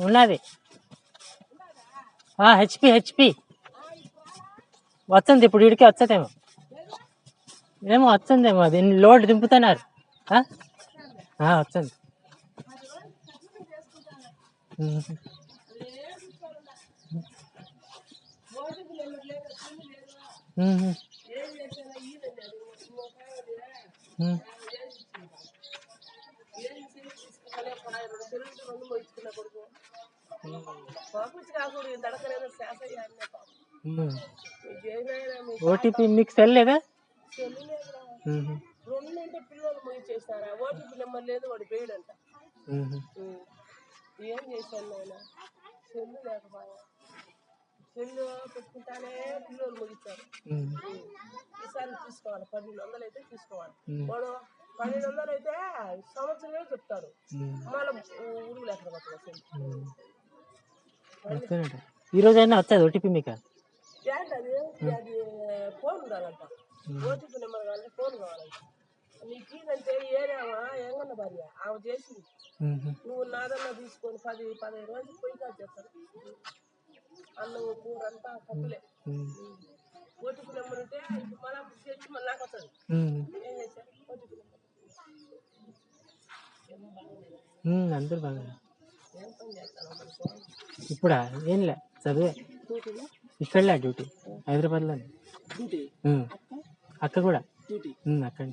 ఉన్నది. HP HP వస్తుంది ఇప్పుడు, వీడికి వచ్చేదేమో, ఏమో వచ్చిందేమో, అది లోడ్ దింపుతున్నారు. వచ్చింది. ఓటీపీ మీకు సెల్ లేదా? పిల్లలు ముగిచేసారా? ఓటీపీ నెంబర్ లేదు, వాడు పేడంట. ఏం చేశాను ఆయన? సెల్లు లేకపోయా, సెల్లు పెట్టుకుంటానే పిల్లలు ముగిస్తారు. ఈసారి తీసుకోవాలి, 1200 అయితే తీసుకోవాలి. వాడు 1200 అయితే సంవత్సరమే చెప్తాడు. మళ్ళీ ఊరు లేకపోతే సెల్ ఈ రోజు అయినా వచ్చేది ఓటీపీ మీకు? ఏంటది? అది ఫోన్ ఉండాలంట, ఓటీపీ నెంబర్ కావాలంటే ఫోన్ కావాలంట. నీకు ఇదంటే ఏరామా ఎంగన్న భార్య ఆమె చేసింది. నువ్వు నాదన్నా తీసుకొని 10-15 రోజులు పోయి కాదు చేస్తారు. అన్నం కూర అంతా కప్పులే. ఓటీపీ నెంబర్ ఉంటే మళ్ళీ తెచ్చి మళ్ళీ నాకు వస్తుంది. ఏం చేశారు? ఓటీపీ నెంబర్ అందరు బాగా. ఏం పని చేస్తాను ఇప్పుడా? ఏంలే, చదివే. ఇక్కడలే డ్యూటీ, హైదరాబాద్లో. అక్క కూడా అక్కడ.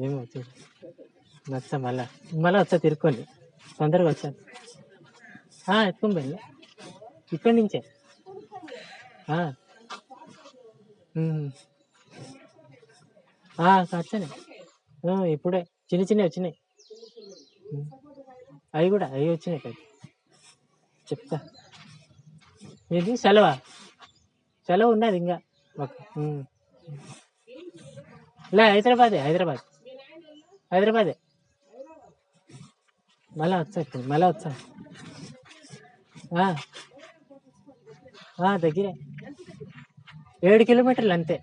ఏమో వచ్చా మళ్ళా వచ్చా తిరుక్కొని తొందరగా వచ్చాను. ఎత్తుకొని పోయింది ఇక్కడి నుంచే. వచ్చాను ఇప్పుడే, చిన్నవి వచ్చినాయి. అవి వచ్చినాయి కదా, చెప్తా. ఇది సెలవు ఉన్నది ఇంకా లే. హైదరాబాదే మళ్ళా వచ్చా. దగ్గరే, 7 కిలోమీటర్లు అంతే.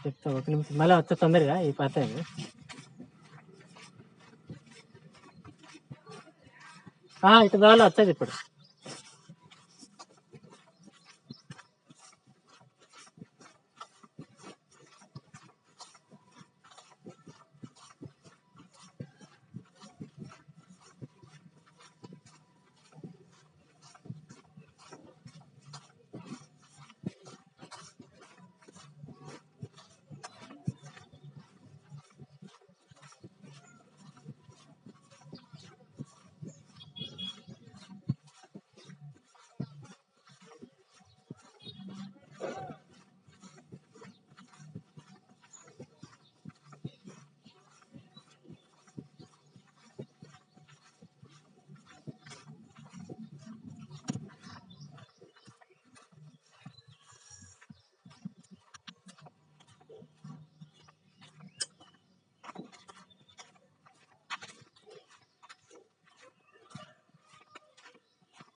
చెప్తా, ఒక నిమిషం. మళ్ళీ వచ్చా తొందరగా, ఈ పాత ఇటు కావాలో వచ్చేది ఇప్పుడు.